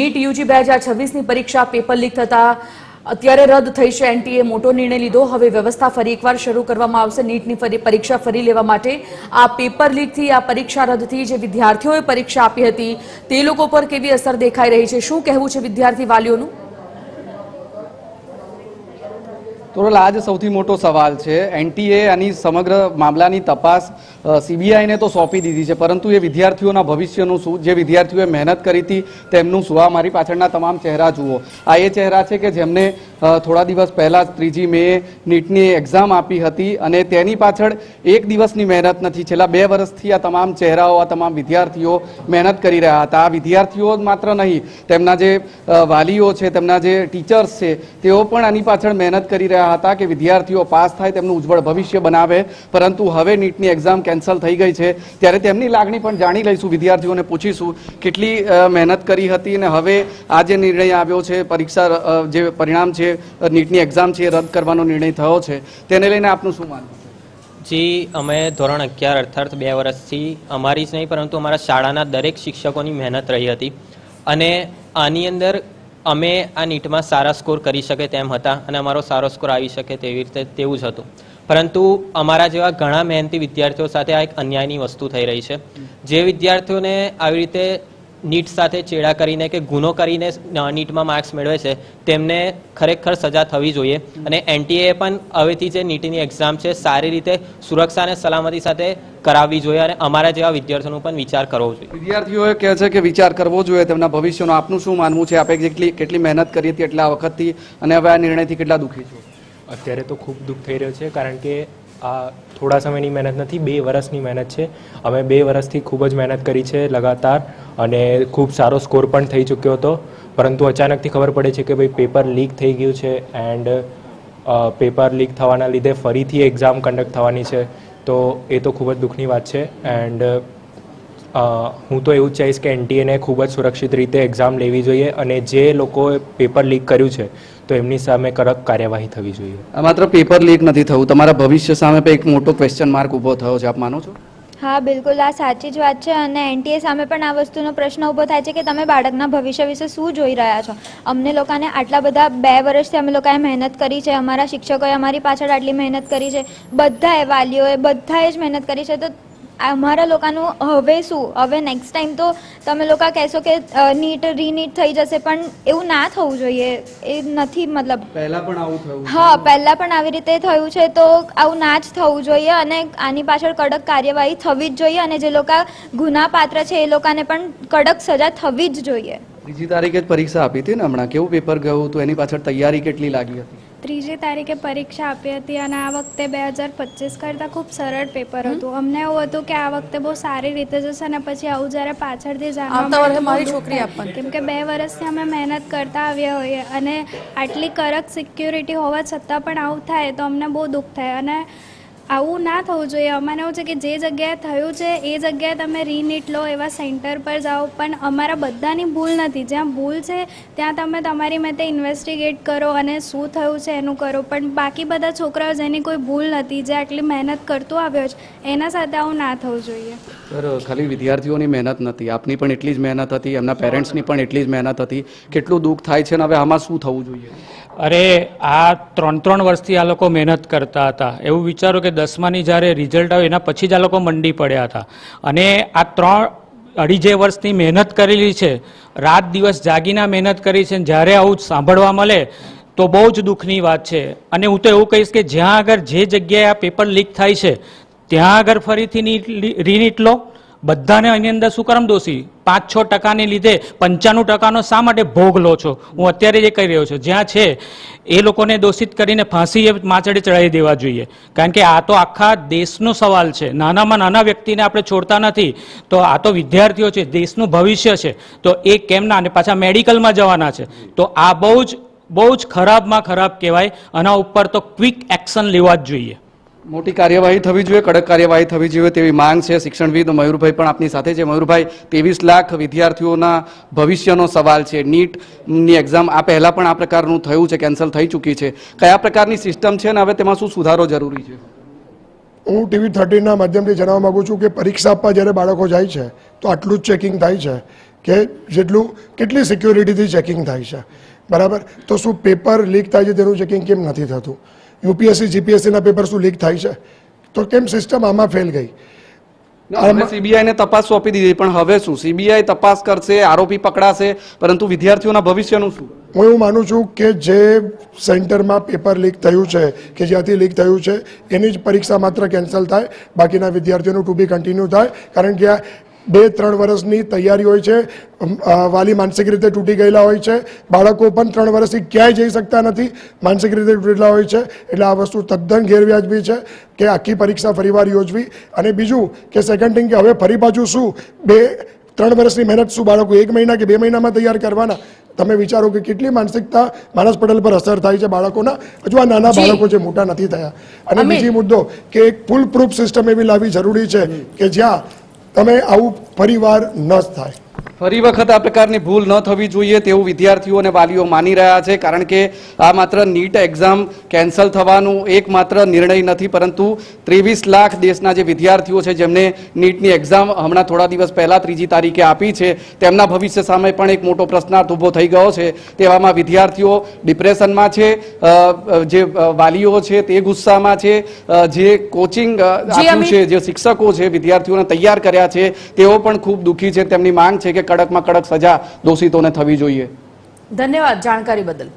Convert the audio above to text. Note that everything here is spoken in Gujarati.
નીટ યુજી 2026ની પરીક્ષા પેપર લીક થતા અત્યારે રદ થઈ છે। એનટીએ મોટો નિર્ણય લીધો। હવે વ્યવસ્થા ફરી એકવાર શરૂ કરવામાં આવશે। નીટની પરીક્ષા ફરી લેવા માટે આ પેપર લીકથી આ પરીક્ષા રદથી જે વિદ્યાર્થીઓએ પરીક્ષા આપી હતી તે લોકો પર કેવી અસર દેખાઈ રહી છે, શું કહેવું છે વિદ્યાર્થી વાલીઓનું? તો આજ સૌથી મોટો સવાલ છે। એનટીએ આની સમગ્ર મામલાની તપાસ સીબીઆઈને તો સોંપી દીધી છે, પરંતુ એ વિદ્યાર્થીઓના ભવિષ્યનું શું, જે વિદ્યાર્થીઓએ મહેનત કરી હતી તેમનું શું? આ મારી પાછળના તમામ ચહેરા જુઓ। આ એ ચહેરા છે કે જેમને થોડા દિવસ પહેલા 3જી મે નીટની એક્ઝામ આપી હતી અને તેની પાછળ એક દિવસની મહેનત નથી। છેલ્લા 2 વર્ષથી આ તમામ ચહેરાઓ, આ તમામ વિદ્યાર્થીઓ મહેનત કરી રહ્યા હતા। આ વિદ્યાર્થીઓ માત્ર નહીં, તેમના જે વાલીઓ છે, તેમના જે ટીચર્સ છે, તેઓ પણ આની પાછળ મહેનત કરી રહ્યા હતા કે વિદ્યાર્થીઓ પાસ થાય, તેમનું ઉજ્જવળ ભવિષ્ય બનાવે। પરંતુ હવે નીટની એક્ઝામ કેન્સલ થઈ ગઈ છે ત્યારે તેમની લાગણી પણ જાણી લઈશું, વિદ્યાર્થીઓને પૂછીશું કેટલી મહેનત કરી હતી અને હવે આ જે નિર્ણય આવ્યો છે, પરીક્ષા જે પરિણામ છે, નીટની એક્ઝામ છે એ રદ કરવાનો નિર્ણય થયો છે, તેને લઈને આપનું શું માનવું છે? જી, અમે ધોરણ 11 અર્થાત 2 વર્ષથી અમારી જ નહીં પરંતુ અમારા શાળાના દરેક શિક્ષકોની મહેનત રહી હતી અને આની અંદર અમે આ નીટમાં સારા સ્કોર કરી શકે તેમ હતા અને અમારો સારો સ્કોર આવી શકે તેવી રીતે તેવું જ હતું। પરંતુ અમારા જેવા ઘણા મહેનતી વિદ્યાર્થીઓ સાથે આ એક અન્યાયની વસ્તુ થઈ રહી છે। જે વિદ્યાર્થીઓને આવી રીતે નીટ સાથે ચેડા કરીને કે ગુનો કરીને નીટમાં માર્ક્સ મેળવે છે તેમને ખરેખર સજા થવી જોઈએ અને એનટીએ પણ હવેથી જે નીટની એક્ઝામ છે સારી રીતે સુરક્ષા અને સલામતી સાથે કરાવવી જોઈએ અને અમારા જેવા વિદ્યાર્થીઓનો પણ વિચાર કરવો જોઈએ। વિદ્યાર્થીઓએ કહે છે કે વિચાર કરવો જોઈએ તેમના ભવિષ્યનો। આપનું શું માનવું છે? આપે કેટલી મહેનત કરી હતી એટલા વખતથી અને હવે આ નિર્ણયથી કેટલા દુઃખી છો? અત્યારે તો ખૂબ દુઃખ થઈ રહ્યો છે, કારણ કે આ થોડા સમયની મહેનત નથી, 2 વર્ષની મહેનત છે। અમે 2 વર્ષથી ખૂબ જ મહેનત કરી છે લગાતાર અને ખૂબ સારો સ્કોર પણ થઈ ચૂક્યો હતો, પરંતુ અચાનકથી ખબર પડે છે કે ભાઈ પેપર લીક થઈ ગયું છે એન્ડ પેપર લીક થવાના લીધે ફરીથી એક્ઝામ કન્ડક્ટ થવાની છે, તો એ તો ખૂબ જ દુઃખની વાત છે। એન્ડ હું તો એવું જ ચાહીશ કે એનટીએને ખૂબ જ સુરક્ષિત રીતે એક્ઝામ લેવી જોઈએ અને જે લોકોએ પેપર લીક કર્યું છે તો એમની સામે કડક કાર્યવાહી થવી જોઈએ। માત્ર પેપર લીક નથી થયું, તમારા ભવિષ્ય સામે પણ એક મોટો ક્વેશ્ચન માર્ક ઊભો થયો છે, આપ માનો છો? હા, બિલકુલ, આ સાચી જ વાત છે અને એનટીએ સામે પણ આ વસ્તુનો પ્રશ્ન ઊભો થાય છે કે તમે બાળકના ભવિષ્ય વિશે શું જોઈ રહ્યા છો? અમને લોકોને આટલા બધા 2 વર્ષથી અમે લોકોએ મહેનત કરી છે, અમારા શિક્ષકોએ અમારી પાછળ આટલી મહેનત કરી છે, બધાએ વાલીઓએ બધાએ જ મહેનત કરી છે, તો અમારા લોકોનું હવે શું? હવે નેક્સ્ટ ટાઈમ તો તમે લોકો કહેશો કે રીનીટ થઈ જશે, પણ એવું ના થવું જોઈએ। એ નથી, મતલબ પહેલા પણ આવું થયું? હા, પહેલા પણ આવી રીતે થયું છે, તો આવું ના જ થવું જોઈએ અને આની પાછળ કડક કાર્યવાહી થવી જ જોઈએ અને જે લોકો ગુનાપાત્ર છે એ લોકોને પણ કડક સજા થવી જ જોઈએ। 3જી તારીખે જ પરીક્ષા આપી હતી ને હમણાં, કેવું પેપર ગયું હતું? એની પાછળ તૈયારી કેટલી લાગી હતી? 3જી તારીખે પરીક્ષા આપી હતી અને આ વખતે 2025 કરતાં ખૂબ સરળ પેપર હતું। અમને એવું હતું કે આ વખતે બહુ સારી રીતે જશે અને પછી આવું જ્યારે પાછળથી જાણવા મળ્યું, કેમ કે 2 વર્ષથી અમે મહેનત કરતા આવ્યા હોઈએ અને આટલી કડક સિક્યોરિટી હોવા છતાં પણ આવું થાય તો અમને બહુ દુઃખ થાય અને આવું ના થવું જોઈએ। અમને એવું છે કે જે જગ્યાએ થયું છે એ જગ્યાએ તમે રીનીટ લો, એવા સેન્ટર પર જાઓ, પણ અમારા બધાની ભૂલ નથી। જ્યાં ભૂલ છે ત્યાં તમે તમારી મતે ઇન્વેસ્ટિગેટ કરો અને શું થયું છે એનું કરો, પણ બાકી બધા છોકરાઓ જેની કોઈ ભૂલ નથી, જે આટલી મહેનત કરતો આવ્યો છે, એના સાથે આવું ના થવું જોઈએ। સર, ખાલી વિદ્યાર્થીઓની મહેનત નથી, આપની પણ એટલી જ મહેનત હતી, એમના પેરેન્ટ્સની પણ એટલી જ મહેનત હતી, કેટલું દુઃખ થાય છે અને હવે આમાં શું થવું જોઈએ? અરે, આ 3 વર્ષથી આ લોકો મહેનત કરતા હતા। એવું વિચારો કે 10માની જ્યારે રિઝલ્ટ આવ્યું એના પછી જ આ લોકો મંડી પડ્યા હતા અને આ 2.5 વર્ષની મહેનત કરેલી છે, રાત દિવસ જાગીને મહેનત કરી છે, જ્યારે આવું સાંભળવા મળે તો બહુ જ દુઃખની વાત છે। અને હું તો એવું કહીશ કે જ્યાં આગળ જે જગ્યાએ આ પેપર લીક થાય છે ત્યાં આગળ ફરીથી રીનીટ લો। બધાને એની અંદર શું કામ દોષી? 5-6% લીધે 95% શા માટે ભોગ લો છો? હું અત્યારે જે કહી રહ્યો છું, જ્યાં છે એ લોકોને દોષિત કરીને ફાંસી માચડે ચડાવી દેવા જોઈએ, કારણ કે આ તો આખા દેશનો સવાલ છે। નાનામાં નાના વ્યક્તિને આપણે છોડતા નથી, તો આ તો વિદ્યાર્થીઓ છે, દેશનું ભવિષ્ય છે, તો એ કેમ ના? અને પાછા મેડિકલમાં જવાના છે, તો આ બહુ જ ખરાબમાં ખરાબ કહેવાય। આના ઉપર તો ક્વિક એક્શન લેવા જ જોઈએ। મોટી કાર્યવાહી થવી જોઈએ, કડક કાર્યવાહી થવી જોઈએ તેવી માંગ છે। શિક્ષણવિદ મયુરભાઈ પણ આપની સાથે છે। મયુરભાઈ, 23 લાખ વિદ્યાર્થીઓના ભવિષ્યનો સવાલ છે। નીટની એક્ઝામ આ પહેલા પણ આ પ્રકારનું થયું છે, કેન્સલ થઈ ચૂકી છે, કયા પ્રકારની સિસ્ટમ છે અને હવે તેમાં શું સુધારો જરૂરી છે? હું ટીવી 13ના માધ્યમથી જણાવવા માગું છું કે પરીક્ષા આપવા જ્યારે બાળકો જાય છે તો આટલું જ ચેકિંગ થાય છે કે કેટલી સિક્યોરિટીથી ચેકિંગ થાય છે, બરાબર? તો શું પેપર લીક થાય છે તેનું ચેકિંગ કેમ નથી થતું? યુપીએસસી જીપીએસસીના પેપર શું લીક થાય છે? તો કેમ સિસ્ટમ આમાં ફેલ ગઈ? સીબીઆઈને તપાસ સોંપી દીધી, પણ હવે શું? સીબીઆઈ તપાસ કરશે, આરોપી પકડાશે, પરંતુ વિદ્યાર્થીઓના ભવિષ્યનું શું? હું એવું માનું છું કે જે સેન્ટરમાં પેપર લીક થયું છે કે જ્યાંથી લીક થયું છે એની જ પરીક્ષા માત્ર કેન્સલ થાય, બાકીના વિદ્યાર્થીઓનું ટુ બી કન્ટિન્યુ થાય. કારણ કે આ 2-3 વર્ષની તૈયારી હોય છે, વાલી માનસિક રીતે તૂટી ગયેલા હોય છે, બાળકો પણ 3 વર્ષથી ક્યાંય જઈ શકતા નથી, માનસિક રીતે તૂટેલા હોય છે. એટલે આ વસ્તુ તદ્દન ગેરવ્યાજબી છે કે આખી પરીક્ષા ફરીવાર યોજવી. અને બીજું કે સેકન્ડ થિંગ કે હવે ફરી પાછું શું 2-3 વર્ષની મહેનત શું બાળકો 1 મહિના કે 2 મહિનામાં તૈયાર કરવાના? તમે વિચારો કે કેટલી માનસિકતા માનસ પટલ પર અસર થાય છે બાળકોના. હજુ આ નાના બાળકો છે, મોટા નથી થયા. અને બીજી મુદ્દો કે એક ફૂલ પ્રૂફ સિસ્ટમ એવી લાવવી જરૂરી છે કે જ્યાં તમે આવું ફરીવાર ન થાય. ફરી વખત આ પ્રકારની ભૂલ ન થવી જોઈએ તેવું વિદ્યાર્થીઓ અને વાલીઓ માની રહ્યા છે. કારણ કે આ માત્ર નીટ એક્ઝામ કેન્સલ થવાનું એકમાત્ર નિર્ણય નથી, પરંતુ 23 લાખ દેશના જે વિદ્યાર્થીઓ છે જેમને નીટની એક્ઝામ હમણાં થોડા દિવસ પહેલા 3જી તારીખે આપી છે, તેમના ભવિષ્ય સામે પણ એક મોટો પ્રશ્નાર્થ ઊભો થઈ ગયો છે. તેવામાં વિદ્યાર્થીઓ ડિપ્રેશનમાં છે, જે વાલીઓ છે તે ગુસ્સામાં છે, જે કોચિંગ આપ્યું છે, જે શિક્ષકો છે વિદ્યાર્થીઓને તૈયાર કર્યા છે તેઓ પણ ખૂબ દુઃખી છે. તેમની માંગ છે કે કડકમાં કડક સજા દોષિતોને થવી જોઈએ. ધન્યવાદ જાણકારી બદલ.